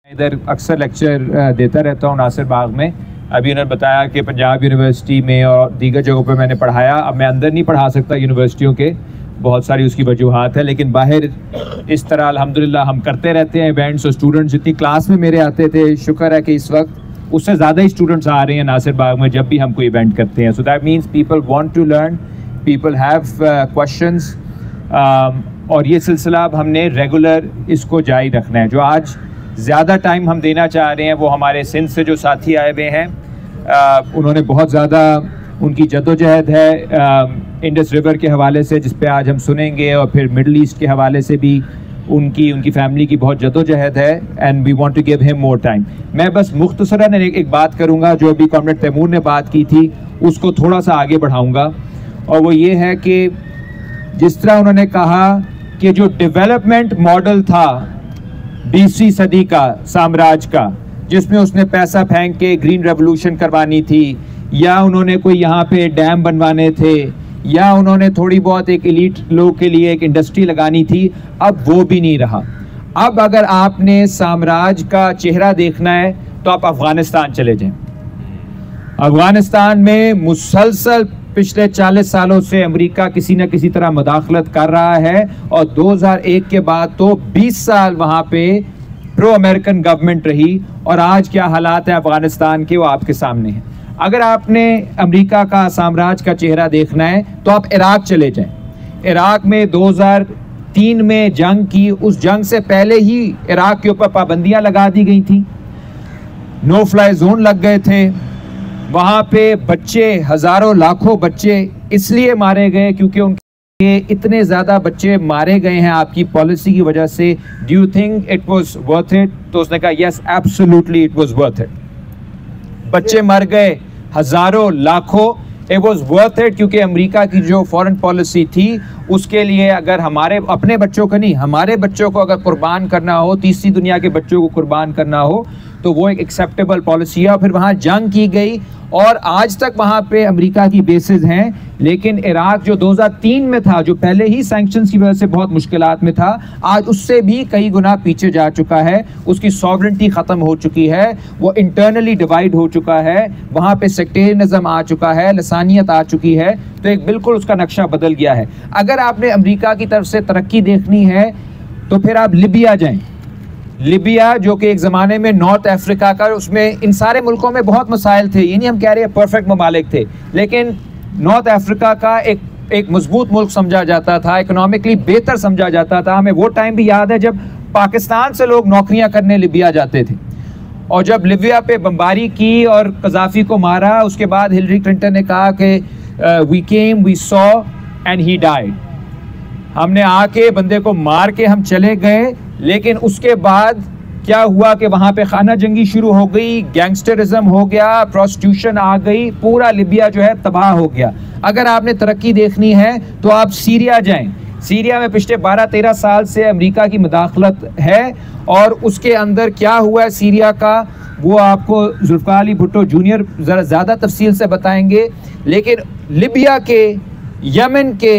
इधर अक्सर लेक्चर देता रहता हूँ नासिर बाग में। अभी उन्होंने बताया कि पंजाब यूनिवर्सिटी में और दीगर जगहों पर मैंने पढ़ाया। अब मैं अंदर नहीं पढ़ा सकता यूनिवर्सिटियों के, बहुत सारी उसकी वजूहात है, लेकिन बाहर इस तरह अल्हम्दुलिल्लाह हम करते रहते हैं इवेंट्स। और स्टूडेंट्स जितनी क्लास में मेरे आते थे, शुक्र है कि इस वक्त उससे ज़्यादा ही स्टूडेंट्स आ रहे हैं नासिर बाग में जब भी हम कोई इवेंट करते हैं। So that means people want to learn, people have questions, और ये सिलसिला अब हमने रेगुलर इसको जारी रखना है। जो आज ज़्यादा टाइम हम देना चाह रहे हैं वो हमारे सिंध से जो साथी आए हुए हैं, उन्होंने बहुत ज़्यादा उनकी जद्दोजहद है इंडस रिवर के हवाले से, जिस पे आज हम सुनेंगे, और फिर मिडल ईस्ट के हवाले से भी उनकी फैमिली की बहुत जद्दोजहद है, and we want to give him more time. मैं बस मुख्तसरन एक बात करूँगा, जो अभी कॉमरेड तैमूर ने बात की थी उसको थोड़ा सा आगे बढ़ाऊँगा, और वो ये है कि जिस तरह उन्होंने कहा कि जो डेवलपमेंट मॉडल था 20वीं सदी का साम्राज्य का, जिसमें उसने पैसा फेंक के ग्रीन रेवोल्यूशन करवानी थी, या उन्होंने कोई यहाँ पे डैम बनवाने थे, या उन्होंने थोड़ी बहुत एक एलीट लोग के लिए एक इंडस्ट्री लगानी थी, अब वो भी नहीं रहा। अब अगर आपने साम्राज्य का चेहरा देखना है तो आप अफ़गानिस्तान चले जाएं। अफ़गानिस्तान में मुसलसल पिछले 40 सालों से अमेरिका किसी न किसी तरह मुदाखलत कर रहा है, और 2001 के बाद तो 20 साल वहाँ पे प्रो अमेरिकन गवर्नमेंट रही, और आज क्या हालात है अफ़गानिस्तान के वो आपके सामने हैं। अगर आपने अमेरिका का साम्राज्य का चेहरा देखना है तो आप इराक चले जाएं। इराक में 2003 में जंग की, उस जंग से पहले ही इराक के ऊपर पाबंदियाँ लगा दी गई थी, नो फ्लाई जोन लग गए थे। वहाँ पे बच्चे, हज़ारों लाखों बच्चे इसलिए मारे गए क्योंकि उनके इतने ज़्यादा बच्चे मारे गए हैं आपकी पॉलिसी की वजह से। Do you think it was worth it? तो उसने कहा yes, absolutely it was worth it. बच्चे मर गए हज़ारों लाखों, इट वाज वर्थ इट, क्योंकि अमेरिका की जो फॉरेन पॉलिसी थी उसके लिए अगर हमारे अपने बच्चों को नहीं, हमारे बच्चों को अगर कुर्बान करना हो, तीसरी दुनिया के बच्चों को कुर्बान करना हो, तो वो एक एक्सेप्टेबल पॉलिसी है। और फिर वहाँ जंग की गई, और आज तक वहाँ पे अमेरिका की बेसेस हैं। लेकिन इराक जो 2003 में था, जो पहले ही सैंक्शंस की वजह से बहुत मुश्किलात में था, आज उससे भी कई गुना पीछे जा चुका है। उसकी सॉवरेंटी ख़त्म हो चुकी है, वो इंटरनली डिवाइड हो चुका है, वहाँ पे सेक्टेरियनिज्म आ चुका है, लसानियत आ चुकी है, तो एक बिल्कुल उसका नक्शा बदल गया है। अगर आपने अमेरिका की तरफ से तरक्की देखनी है तो फिर आप लिबिया जाएं। लिबिया जो कि एक ज़माने में नॉर्थ अफ्रीका का, उसमें इन सारे मुल्कों में बहुत मसाइल थे, ये नहीं हम कह रहे हैं परफेक्ट ममालिक थे, लेकिन नॉर्थ अफ्रीका का एक मजबूत मुल्क समझा जाता था, इकोनॉमिकली बेहतर समझा जाता था। हमें वो टाइम भी याद है जब पाकिस्तान से लोग नौकरियां करने लिबिया जाते थे, और जब लिबिया पे बमबारी की और कज़ाफ़ी को मारा, उसके बाद हिलरी क्लिंटन ने कहा कि we came, we saw and he died. हमने आके बंदे को मार के हम चले गए, लेकिन उसके बाद क्या हुआ कि वहाँ पे खाना जंगी शुरू हो गई, गैंगस्टरिज्म हो गया, प्रोस्टिट्यूशन आ गई, पूरा लिबिया जो है तबाह हो गया। अगर आपने तरक्की देखनी है तो आप सीरिया जाएं। सीरिया में पिछले 12-13 साल से अमेरिका की मुदाखलत है, और उसके अंदर क्या हुआ है सीरिया का, वो आपको जुल्फ़िकार अली भुट्टो जूनियर ज़रा ज़्यादा तफसील से बताएंगे। लेकिन लिबिया के, यमन के,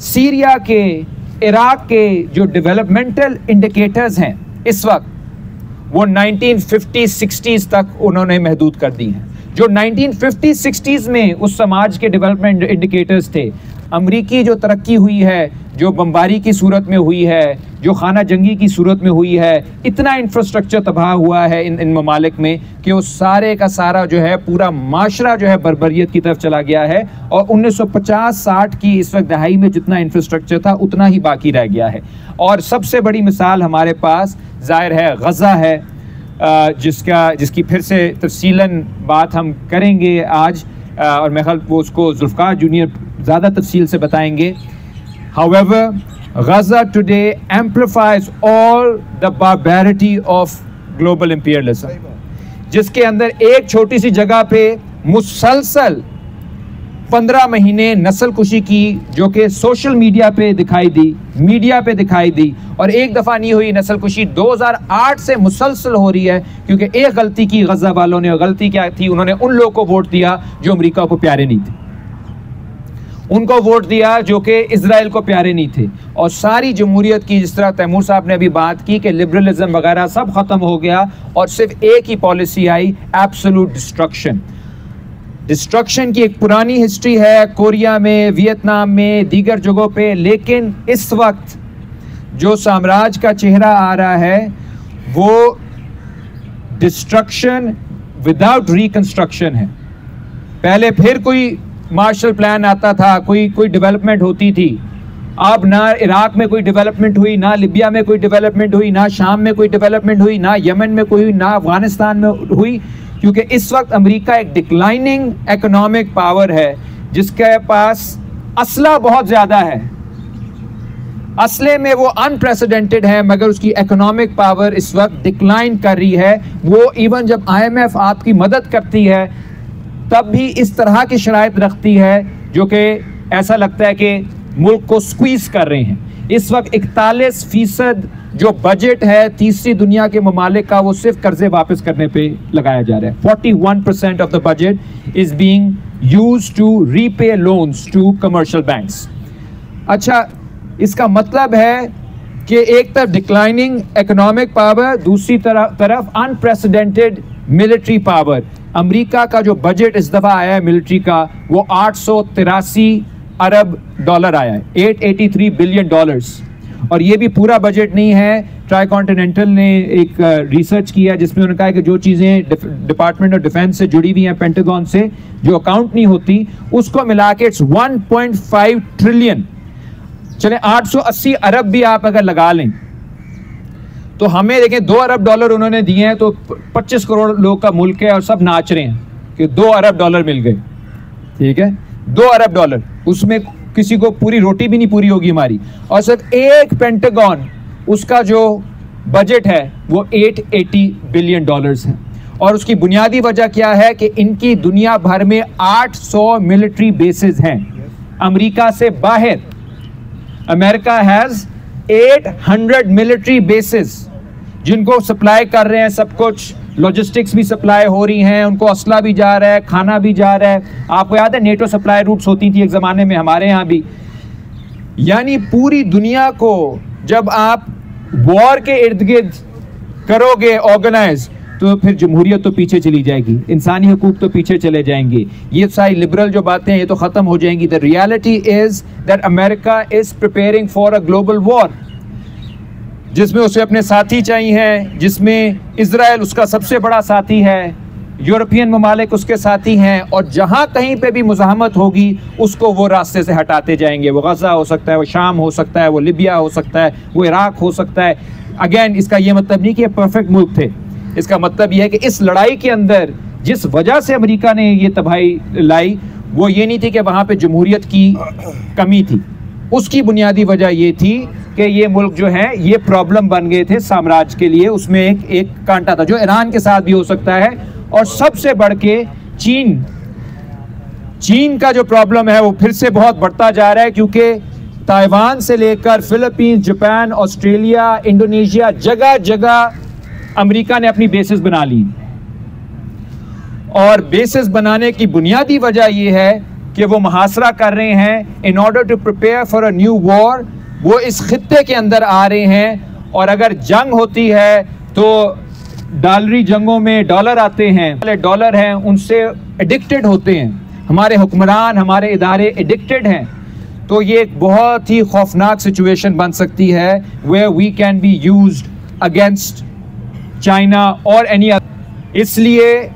सीरिया के, इराक के जो डेवलपमेंटल इंडिकेटर्स हैं इस वक्त, वो 1950-60s तक उन्होंने महदूद कर दी हैं। जो 1950-60s में उस समाज के डेवलपमेंट इंडिकेटर्स थे, अमरीकी जो तरक्की हुई है, जो बमबारी की सूरत में हुई है, जो खाना जंगी की सूरत में हुई है, इतना इंफ्रास्ट्रक्चर तबाह हुआ है इन ममालिक में कि वो सारे का सारा जो है पूरा माशरा जो है बर्बरियत की तरफ चला गया है। और 1950-60 की इस वक्त दहाई में जितना इंफ्रास्ट्रक्चर था उतना ही बाकी रह गया है। और सबसे बड़ी मिसाल हमारे पास ज़ाहिर है गज़ा है, जिसकी फिर से तफसीलन बात हम करेंगे आज, और मैं ख्याल वो उसको जुल्फ़िकार जूनियर ज़्यादा तफसील से बताएंगे। However, Gaza today amplifies all the barbarity of global imperialism, जिसके अंदर एक छोटी सी जगह पे मुसलसल 15 महीने नस्ल कुशी की, जो कि सोशल मीडिया पे दिखाई दी, और एक दफ़ा नहीं हुई नस्ल कुशी, 2008 से मुसलसल हो रही है, क्योंकि एक गलती की गज़ा वालों ने। गलती क्या थी? उन्होंने उन लोगों को वोट दिया जो अमेरिका को प्यारे नहीं थे। उनको वोट दिया जो कि इजराइल को प्यारे नहीं थे। और सारी जमहूरियत की, जिस तरह तैमूर साहब ने अभी बात की कि लिबरलिज्म वगैरह सब खत्म हो गया और सिर्फ एक ही पॉलिसी आई, एब्सोल्यूट डिस्ट्रक्शन। डिस्ट्रक्शन की एक पुरानी हिस्ट्री है कोरिया में, वियतनाम में, दीगर जगहों पे, लेकिन इस वक्त जो साम्राज्य का चेहरा आ रहा है वो डिस्ट्रक्शन विदाउट रिकंस्ट्रक्शन है। पहले फिर कोई मार्शल प्लान आता था, कोई डेवलपमेंट होती थी। अब ना इराक में कोई डेवलपमेंट हुई, ना लिबिया में कोई डेवलपमेंट हुई, ना शाम में कोई डेवलपमेंट हुई, ना यमन में कोई हुई, ना अफगानिस्तान में हुई, क्योंकि इस वक्त अमेरिका एक डिक्लाइनिंग इकोनॉमिक पावर है जिसके पास असला बहुत ज्यादा है। असले में वो अनप्रेसिडेंटेड है, मगर उसकी इकोनॉमिक पावर इस वक्त डिक्लाइन कर रही है। वो इवन जब IMF आपकी मदद करती है तब भी इस तरह की शराइत रखती है जो कि ऐसा लगता है कि मुल्क को स्क्वीज कर रहे हैं। इस वक्त 41% जो बजट है तीसरी दुनिया के ममालिक का, वो सिर्फ कर्जे वापस करने पे लगाया जा रहा है। 41% of the budget is being used to repay loans to commercial banks. अच्छा, इसका मतलब है कि एक तरफ डिक्लाइनिंग इकोनॉमिक पावर, दूसरी तरफ अनप्रेसिडेंटेड मिलिट्री पावर। अमेरिका का जो बजट इस दफा आया है मिलिट्री का, वो 883 अरब डॉलर आया है, $883 बिलियन। और ये भी पूरा बजट नहीं है। ट्राई कॉन्टिनेंटल ने एक रिसर्च किया जिसमें उन्होंने कहा कि जो चीज़ें डिपार्टमेंट ऑफ डिफेंस से जुड़ी हुई हैं, पेंटागन से, जो अकाउंट नहीं होती, उसको मिला के इट्स 1.5 ट्रिलियन। चले 880 अरब भी आप अगर लगा लें तो हमें देखें 2 अरब डॉलर उन्होंने दिए हैं, तो 25 करोड़ लोग का मुल्क है और सब नाच रहे हैं कि 2 अरब डॉलर मिल गए। ठीक है, 2 अरब डॉलर, उसमें किसी को पूरी रोटी भी नहीं पूरी होगी हमारी। और सिर्फ एक पेंटागन, उसका जो बजट है वो $880 बिलियन है। और उसकी बुनियादी वजह क्या है कि इनकी दुनिया भर में 800 मिलिट्री बेसेस हैं अमेरिका से बाहर। अमेरिका हैज 800 मिलिट्री बेसेस जिनको सप्लाई कर रहे हैं सब कुछ, लॉजिस्टिक्स भी सप्लाई हो रही हैं, उनको असला भी जा रहा है, खाना भी जा रहा है। आपको याद है नेटो सप्लाई रूट्स होती थी एक ज़माने में, हमारे यहाँ भी। यानी पूरी दुनिया को जब आप वॉर के इर्द गिर्द करोगे ऑर्गेनाइज, तो फिर जमहूरियत तो पीछे चली जाएगी, इंसानी हकूक तो पीछे चले जाएंगे, ये सारी लिबरल जो बातें हैं ये तो ख़त्म हो जाएंगी। The reality is that America is preparing for a global war, जिसमें उसे अपने साथी चाहिए हैं, जिसमें इजराइल उसका सबसे बड़ा साथी है, यूरोपियन ममालिक उसके साथी हैं, और जहाँ कहीं पे भी मुज़ाहमत होगी उसको वो रास्ते से हटाते जाएंगे। वो गज़ा हो सकता है, वो शाम हो सकता है, वो लिबिया हो सकता है, वो इराक हो सकता है। अगेन, इसका ये मतलब नहीं कि ये परफेक्ट मुल्क थे, इसका मतलब यह है कि इस लड़ाई के अंदर जिस वजह से अमेरिका ने ये तबाही लाई, वो ये नहीं थी कि वहाँ पे जमहूरियत की कमी थी। उसकी बुनियादी वजह ये थी कि ये मुल्क जो है ये प्रॉब्लम बन गए थे साम्राज्य के लिए। उसमें एक कांटा था जो ईरान के साथ भी हो सकता है, और सबसे बढ़ के चीन का जो प्रॉब्लम है वो फिर से बहुत बढ़ता जा रहा है, क्योंकि ताइवान से लेकर फिलीपींस, जापान, ऑस्ट्रेलिया, इंडोनेशिया, जगह जगह अमेरिका ने अपनी बेसेस बना ली। और बेसेस बनाने की बुनियादी वजह यह है कि वो मुहासरा कर रहे हैं in order to prepare for a new war. वो इस खित्ते के अंदर आ रहे हैं, और अगर जंग होती है तो डॉलरी जंगों में डॉलर आते हैं, डॉलर हैं उनसे एडिक्टेड होते हैं, हमारे हुक्मरान, हमारे इदारे एडिक्टेड हैं। तो ये एक बहुत ही खौफनाक सिचुएशन बन सकती है where we can be used against China और एनी अदर। इसलिए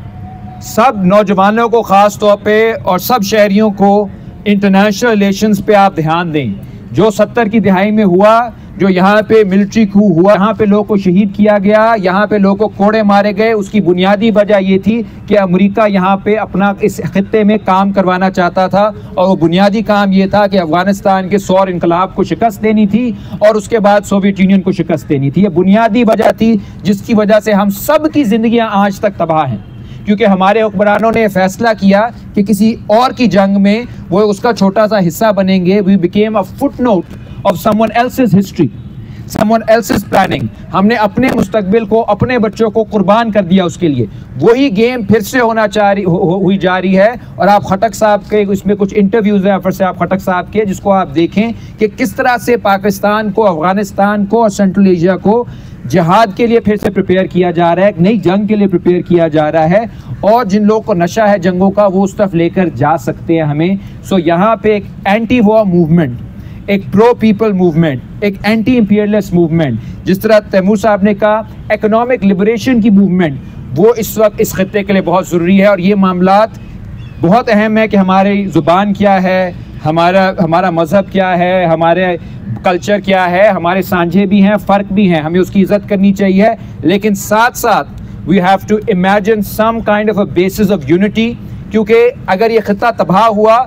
सब नौजवानों को ख़ास तौर पे और सब शहरियों को इंटरनेशनल रिलेशंस पे आप ध्यान दें। जो 70 की दिहाई में हुआ, जो यहाँ पे मिलिट्री कू हुआ, यहाँ पे लोगों को शहीद किया गया, यहाँ पे लोगों को कोड़े मारे गए, उसकी बुनियादी वजह ये थी कि अमेरिका यहाँ पे अपना इस खित्ते में काम करवाना चाहता था। और वो बुनियादी काम ये था कि अफगानिस्तान के सौर इनकलाब को शिकस्त देनी थी और उसके बाद सोवियत यूनियन को शिकस्त देनी थी। ये बुनियादी वजह थी जिसकी वजह से हम सब की जिंदगियाँ आज तक तबाह हैं, क्योंकि हमारे हुक्मरानों ने फैसला किया कि किसी और की जंग में वो उसका छोटा सा हिस्सा बनेंगे। We became a footnote of someone else's history. someone else's planning, हमने अपने मुस्तकबिल को, अपने बच्चों को कुर्बान कर दिया उसके लिए। वही गेम फिर से होना हुई जा रही है। और आप खटक साहब के इसमें कुछ इंटरव्यूज हैं फिर से आप खटक साहब के, जिसको आप देखें कि किस तरह से पाकिस्तान को, अफगानिस्तान को और सेंट्रल एशिया को जिहाद के लिए फिर से प्रिपेयर किया जा रहा है, एक नई जंग के लिए प्रिपेयर किया जा रहा है। और जिन लोगों को नशा है जंगों का, वो उस तरफ लेकर जा सकते हैं हमें। सो यहाँ पे एक एंटी वॉर मूवमेंट, एक प्रो पीपल मूवमेंट, एक एंटी इंपीरियलिस्ट मूवमेंट, जिस तरह तैमूर साहब ने कहा इकोनॉमिक लिबरेशन की मूवमेंट, वो इस वक्त इस खत्ते के लिए बहुत ज़रूरी है। और ये मामलात बहुत अहम है कि हमारी ज़ुबान क्या है, हमारा मज़हब क्या है, हमारे कल्चर क्या है, हमारे सांझे भी हैं, फ़र्क भी हैं, हमें उसकी इज़्ज़त करनी चाहिए। लेकिन साथ साथ we have to imagine some kind of a basis of unity, क्योंकि अगर ये खित्ता तबाह हुआ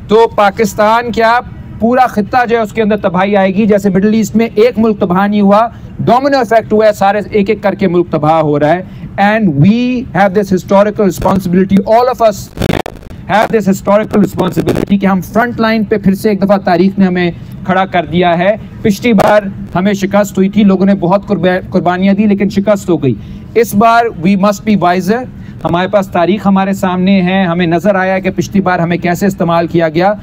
तो पाकिस्तान क्या पूरा खित्ता जो है उसके अंदर तबाही आएगी। जैसे मिडल ईस्ट में एक मुल्क तबाह नहीं हुआ, डोमिनो इफेक्ट हुआ है, सारे एक एक करके मुल्क तबाह हो रहा है। And we have this historical responsibility, all of us have this historical responsibility कि हम फ्रंट लाइन पे फिर से एक दफ़ा तारीख ने हमें खड़ा कर दिया है। पिछली बार हमें शिकस्त हुई थी, लोगों ने बहुत कुर्बानियाँ दी, लेकिन शिकस्त हो गई। इस बार वी मस्ट बी वाइजर, हमारे पास तारीख हमारे सामने है, हमें नज़र आया कि पिछली बार हमें कैसे इस्तेमाल किया गया।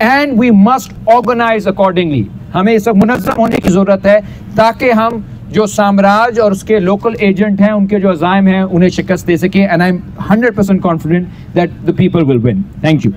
And we must organise accordingly, हमें इस वक्त मुनज़्ज़म होने की ज़रूरत है ताकि हम जो साम्राज्य और उसके लोकल एजेंट हैं, उनके जो अज़ाइम हैं, उन्हें शिकस्त दे सकें। And I am 100% confident that the people will win. Thank you.